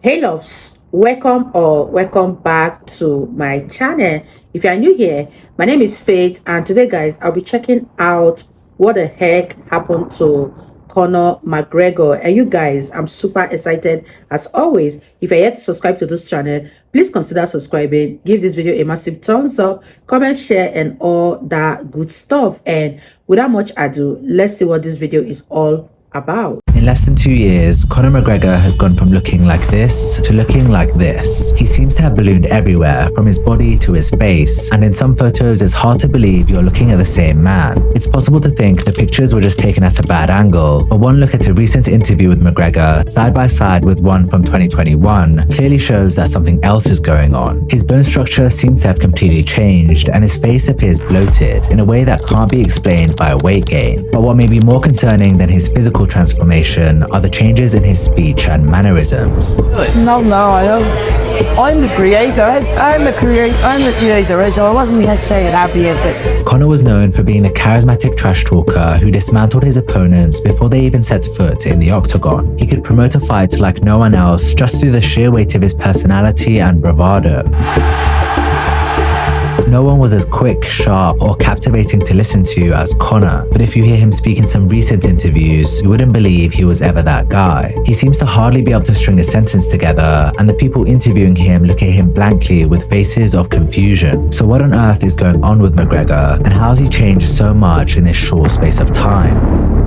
Hey loves, welcome back to my channel. If you are new here, my name is Faith, and today guys I'll be checking out what the heck happened to Conor McGregor. And you guys, I'm super excited as always. If you're yet to subscribe to this channel, please consider subscribing, give this video a massive thumbs up, comment, share, and all that good stuff. And without much ado, let's see what this video is all about. In less than 2 years, Conor McGregor has gone from looking like this to looking like this. He seems to have ballooned everywhere, from his body to his face, and in some photos it's hard to believe you're looking at the same man. It's possible to think the pictures were just taken at a bad angle, but one look at a recent interview with McGregor, side by side with one from 2021, clearly shows that something else is going on. His bone structure seems to have completely changed, and his face appears bloated in a way that can't be explained by weight gain. But what may be more concerning than his physical transformation are the changes in his speech and mannerisms. No, I don't. I'm the creator. I'm the creator, so I wasn't here saying happy a bit. Conor was known for being the charismatic trash talker who dismantled his opponents before they even set foot in the octagon. He could promote a fight like no one else just through the sheer weight of his personality and bravado. No one was as quick, sharp, or captivating to listen to as Conor, but if you hear him speak in some recent interviews, you wouldn't believe he was ever that guy. He seems to hardly be able to string a sentence together, and the people interviewing him look at him blankly with faces of confusion. So what on earth is going on with McGregor, and how has he changed so much in this short space of time?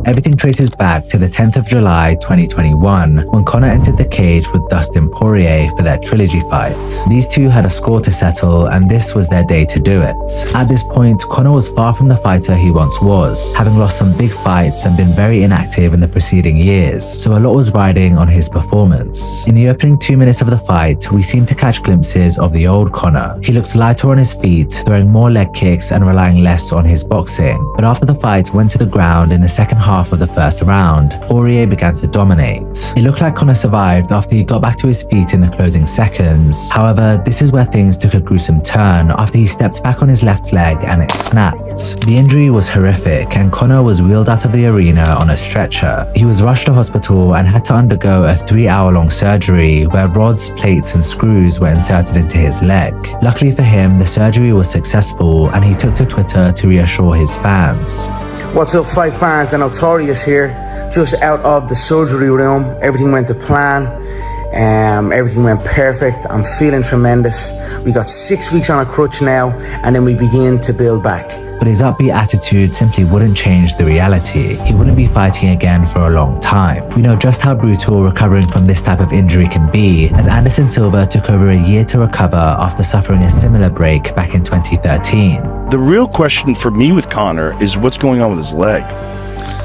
Everything traces back to the 10th of July 2021 when Conor entered the cage with Dustin Poirier for their trilogy fights. These two had a score to settle, and this was their day to do it. At this point, Conor was far from the fighter he once was, having lost some big fights and been very inactive in the preceding years, so a lot was riding on his performance. In the opening 2 minutes of the fight, we seem to catch glimpses of the old Conor. He looks lighter on his feet, throwing more leg kicks and relying less on his boxing. But after the fight went to the ground in the second half of the first round, Poirier began to dominate. It looked like Conor survived after he got back to his feet in the closing seconds. However, this is where things took a gruesome turn after he stepped back on his left leg and it snapped. The injury was horrific, and Conor was wheeled out of the arena on a stretcher. He was rushed to hospital and had to undergo a 3-hour-long surgery where rods, plates, and screws were inserted into his leg. Luckily for him, the surgery was successful, and he took to Twitter to reassure his fans. What's up, fight fans? The Notorious here, just out of the surgery room. Everything went to plan. Everything went perfect. I'm feeling tremendous. We got 6 weeks on a crutch now, and then we begin to build back. But his upbeat attitude simply wouldn't change the reality. He wouldn't be fighting again for a long time. We know just how brutal recovering from this type of injury can be, as Anderson Silva took over a year to recover after suffering a similar break back in 2013. The real question for me with Conor is what's going on with his leg.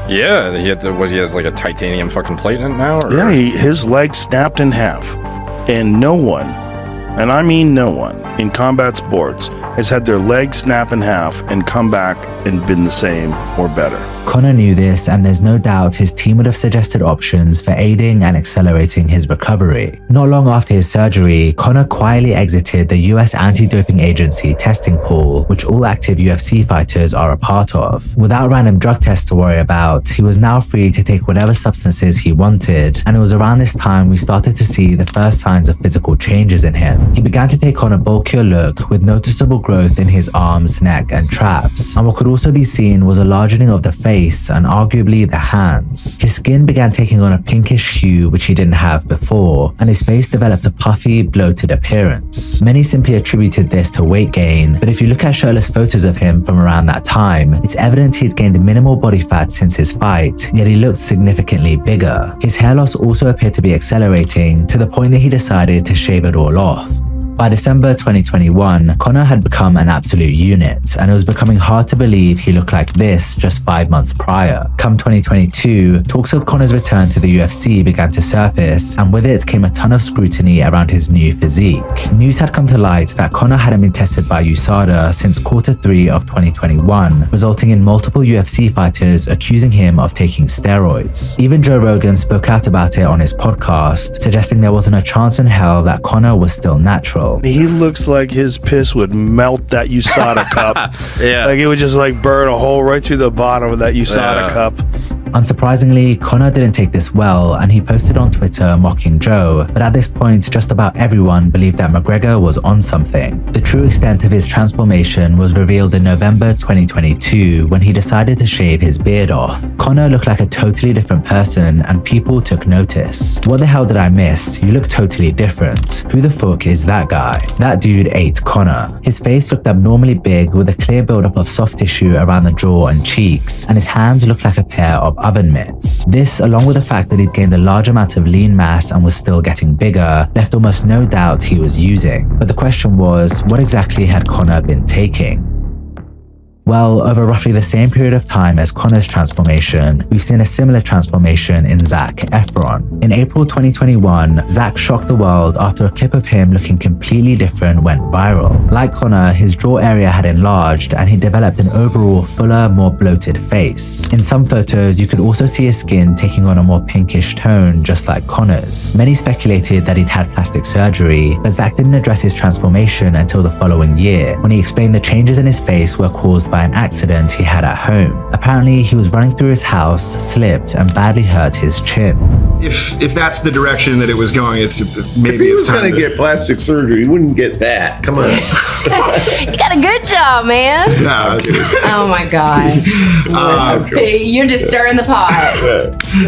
Yeah, he has like a titanium fucking plate in it now? Or? Yeah, his leg snapped in half. And no one, and I mean no one, in combat sports has had their leg snap in half and come back and been the same or better. Conor knew this, and there's no doubt his team would have suggested options for aiding and accelerating his recovery. Not long after his surgery, Conor quietly exited the US anti-doping agency testing pool, which all active UFC fighters are a part of. Without random drug tests to worry about, he was now free to take whatever substances he wanted, and it was around this time we started to see the first signs of physical changes in him. He began to take on a bulkier look with noticeable growth in his arms, neck, and traps, and what could also be seen was a largening of the face and arguably the hands. His skin began taking on a pinkish hue which he didn't have before, and his face developed a puffy, bloated appearance. Many simply attributed this to weight gain, but if you look at shirtless photos of him from around that time, it's evident he'd gained minimal body fat since his fight, yet he looked significantly bigger. His hair loss also appeared to be accelerating to the point that he decided to shave it all off. By December 2021, Conor had become an absolute unit, and it was becoming hard to believe he looked like this just 5 months prior. Come 2022, talks of Conor's return to the UFC began to surface, and with it came a ton of scrutiny around his new physique. News had come to light that Conor hadn't been tested by USADA since Q3 of 2021, resulting in multiple UFC fighters accusing him of taking steroids. Even Joe Rogan spoke out about it on his podcast, suggesting there wasn't a chance in hell that Conor was still natural. He looks like his piss would melt that USADA cup. Yeah. Like it would just like burn a hole right through the bottom of that USADA cup. Unsurprisingly, Conor didn't take this well, and he posted on Twitter mocking Joe, but at this point, just about everyone believed that McGregor was on something. The true extent of his transformation was revealed in November 2022 when he decided to shave his beard off. Conor looked like a totally different person, and people took notice. What the hell did I miss? You look totally different. Who the fuck is that guy? That dude ate Conor. His face looked abnormally big with a clear buildup of soft tissue around the jaw and cheeks, and his hands looked like a pair of oven mitts. This, along with the fact that he'd gained a large amount of lean mass and was still getting bigger, left almost no doubt he was using. But the question was, what exactly had Conor been taking? Well, over roughly the same period of time as Conor's transformation, we've seen a similar transformation in Zac Efron. In April 2021, Zac shocked the world after a clip of him looking completely different went viral. Like Conor, his jaw area had enlarged and he developed an overall fuller, more bloated face. In some photos, you could also see his skin taking on a more pinkish tone, just like Conor's. Many speculated that he'd had plastic surgery, but Zac didn't address his transformation until the following year, when he explained the changes in his face were caused by an accident he had at home. Apparently, he was running through his house, slipped, and badly hurt his chin. If that's the direction that it was going, maybe it's time to get plastic surgery. You wouldn't get that. Come on. You got a good job, man. No, Oh my god. You're just stirring the pot.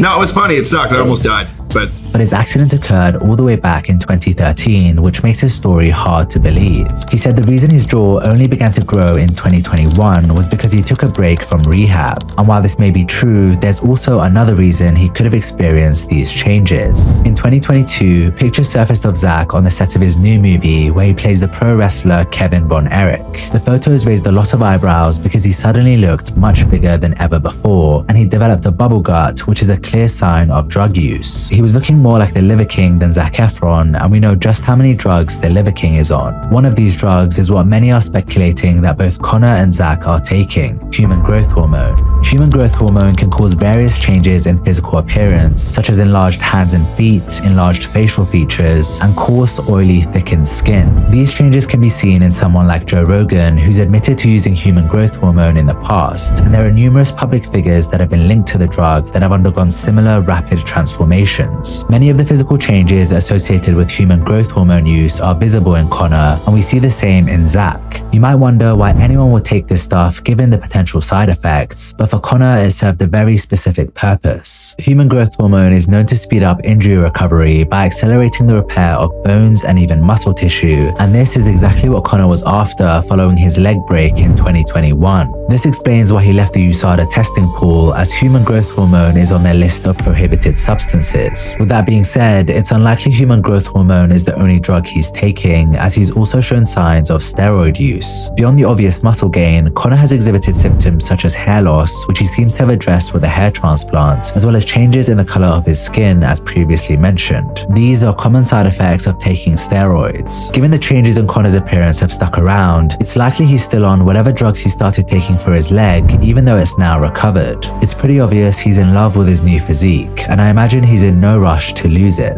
no, it was funny. It sucked. I almost died, but his accident occurred all the way back in 2013, which makes his story hard to believe. He said the reason his jaw only began to grow in 2021 was because he took a break from rehab. And while this may be true, there's also another reason he could have experienced these changes. In 2022, pictures surfaced of Zac on the set of his new movie where he plays the pro wrestler Kevin Von Erich. The photos raised a lot of eyebrows because he suddenly looked much bigger than ever before, and he developed a bubble gut, which is a clear sign of drug use. He was looking more like the Liver King than Zac Efron, and we know just how many drugs the Liver King is on. One of these drugs is what many are speculating that both Conor and Zac are taking: human growth hormone. Human growth hormone can cause various changes in physical appearance, such as enlarged hands and feet, enlarged facial features, and coarse, oily, thickened skin. These changes can be seen in someone like Joe Rogan, who's admitted to using human growth hormone in the past, and there are numerous public figures that have been linked to the drug that have undergone similar rapid transformations. Many of the physical changes associated with human growth hormone use are visible in Conor, and we see the same in Zac. You might wonder why anyone would take this stuff given the potential side effects, but for Conor it served a very specific purpose. Human growth hormone is known to speed up injury recovery by accelerating the repair of bones and even muscle tissue, and this is exactly what Conor was after following his leg break in 2021. This explains why he left the USADA testing pool, as human growth hormone is on their list of prohibited substances. With that being said, it's unlikely human growth hormone is the only drug he's taking, as he's also shown signs of steroid use. Beyond the obvious muscle gain, Conor has exhibited symptoms such as hair loss, which he seems to have addressed with a hair transplant, as well as changes in the color of his skin as previously mentioned. These are common side effects of taking steroids. Given the changes in Conor's appearance have stuck around, it's likely he's still on whatever drugs he started taking for his leg, even though it's now recovered. It's pretty obvious he's in love with his new physique, and I imagine he's in no rush to lose it.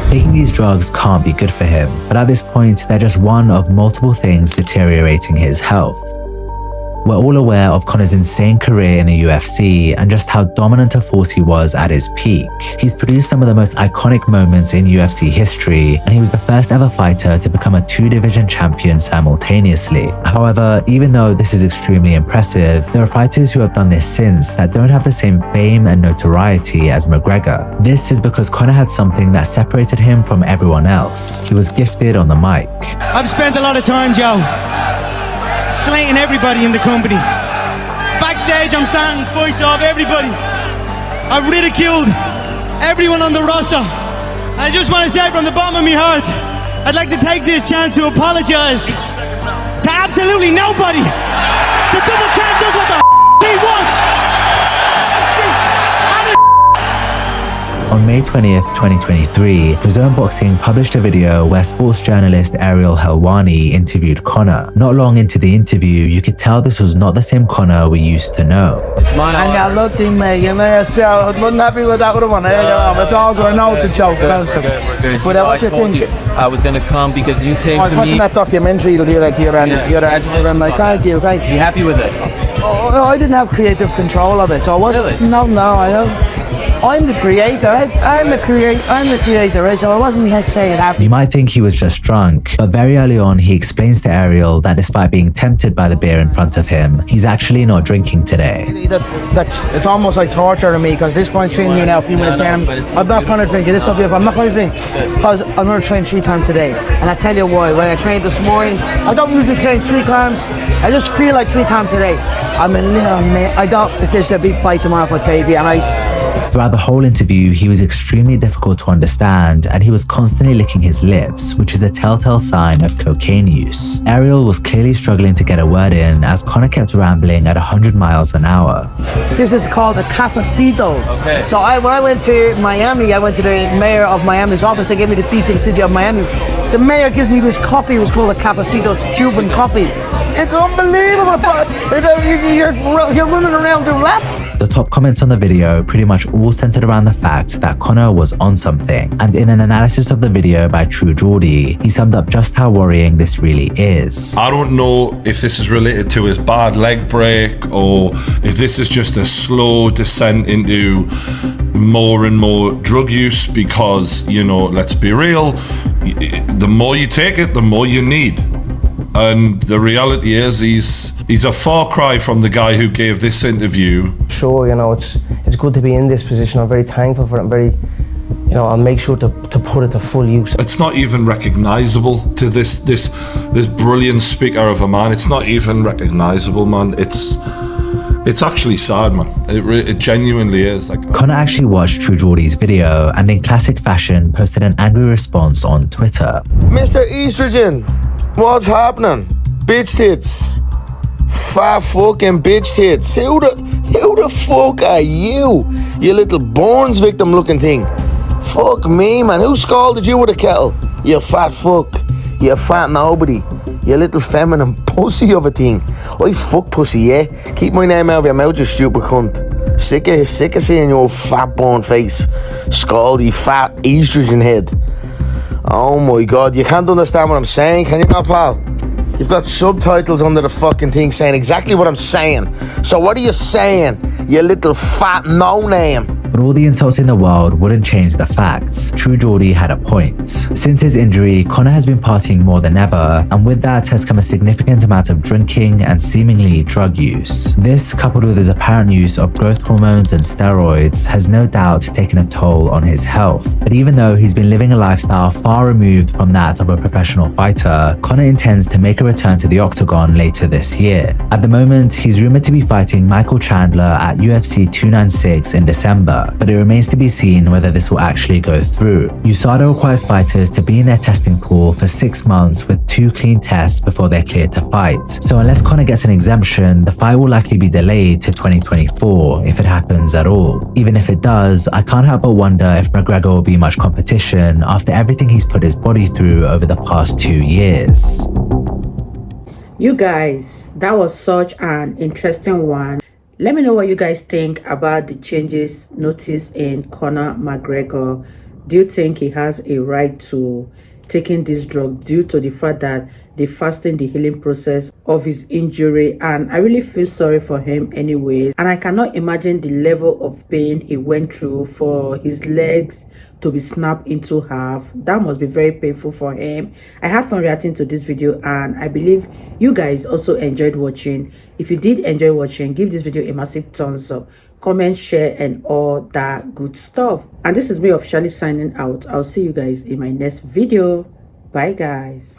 Taking these drugs can't be good for him, but at this point, they're just one of multiple things deteriorating his health. We're all aware of Conor's insane career in the UFC and just how dominant a force he was at his peak. He's produced some of the most iconic moments in UFC history, and he was the first ever fighter to become a two-division champion simultaneously. However, even though this is extremely impressive, there are fighters who have done this since that don't have the same fame and notoriety as McGregor. This is because Conor had something that separated him from everyone else. He was gifted on the mic. I've spent a lot of time, Joe, slating everybody in the company. Backstage, I'm starting fights off everybody. I've ridiculed everyone on the roster. I just want to say from the bottom of my heart, I'd like to take this chance to apologize to absolutely nobody. The double champ does what the he wants. On May 20th, 2023, DAZN Boxing published a video where sports journalist Ariel Helwani interviewed Conor. Not long into the interview, you could tell this was not the same Conor we used to know. It's mine. And you're looking, mate, you know, so I wasn't happy with that other one. It's all good. I know it's a joke. We're good. But what you think? I was going to come because you came I was watching that documentary here and I thank you. You happy with it? Oh, I didn't have creative control of it, so I wasn't. Really? No, I don't. I'm the creator. I'm the creator, so I wasn't saying that. You might think he was just drunk, but very early on he explains to Ariel that despite being tempted by the beer in front of him, he's actually not drinking today. It's almost like torture to me, because this point seeing you now a few minutes there, I'm not going to drink it. I'm not going to drink, because I'm going to train 3 times a day. And I tell you why, when I trained this morning, I don't usually train 3 times, I just feel like 3 times a day. I'm a little man. It's just a big fight tomorrow for KD, and Throughout the whole interview, he was extremely difficult to understand, and he was constantly licking his lips, which is a telltale sign of cocaine use. Ariel was clearly struggling to get a word in as Conor kept rambling at 100 miles an hour. This is called a cafecito. Okay. So when I went to Miami, I went to the mayor of Miami's office. They gave me the key to the city of Miami. The mayor gives me this coffee. It was called a cafecito. It's Cuban coffee. It's unbelievable, but you're running around doing laps. The top comments on the video pretty much all centered around the fact that Conor was on something, and in an analysis of the video by True Geordie, he summed up just how worrying this really is. I don't know if this is related to his bad leg break or if this is just a slow descent into more and more drug use, because, you know, let's be real, the more you take it, the more you need. And the reality is he's a far cry from the guy who gave this interview. Sure, you know, it's good to be in this position. I'm very thankful for it. I'll make sure to put it to full use. It's not even recognizable to this brilliant speaker of a man. It's not even recognizable, man. It's actually sad, man. It genuinely is. Conor actually watched True Geordie's video and in classic fashion posted an angry response on Twitter. Mr. Estrogen, what's happening? Bitch tits. Fat fucking bitch tits. Who the fuck are you? You little Burns victim looking thing. Fuck me, man. Who scalded you with a kettle? You fat fuck. You fat nobody. You little feminine pussy of a thing. I fuck pussy, yeah? Keep my name out of your mouth, you stupid cunt. Sick of seeing your fat born face. Scaldy fat estrogen head. Oh my god, you can't understand what I'm saying, can you not, pal? You've got subtitles under the fucking thing saying exactly what I'm saying. So what are you saying, you little fat no-name? But all the insults in the world wouldn't change the facts. True Geordie had a point. Since his injury, Conor has been partying more than ever, and with that has come a significant amount of drinking and seemingly drug use. This, coupled with his apparent use of growth hormones and steroids, has no doubt taken a toll on his health. But even though he's been living a lifestyle far removed from that of a professional fighter, Conor intends to make a return to the octagon later this year. At the moment, he's rumored to be fighting Michael Chandler at UFC 296 in December, but it remains to be seen whether this will actually go through. USADA requires fighters to be in their testing pool for 6 months with 2 clean tests before they're cleared to fight. So unless Conor gets an exemption, the fight will likely be delayed to 2024 if it happens at all. Even if it does, I can't help but wonder if McGregor will be much competition after everything he's put his body through over the past 2 years. You guys, that was such an interesting one. Let me know what you guys think about the changes noticed in Conor McGregor. Do you think he has a right to taking this drug due to the fact that they fastened the healing process of his injury? And I really feel sorry for him anyways. And I cannot imagine the level of pain he went through for his legs to be snapped into half. That must be very painful for him. I had fun reacting to this video, and I believe you guys also enjoyed watching. If you did enjoy watching, give this video a massive thumbs up, comment, share, and all that good stuff. And this is me officially signing out. I'll see you guys in my next video. Bye guys.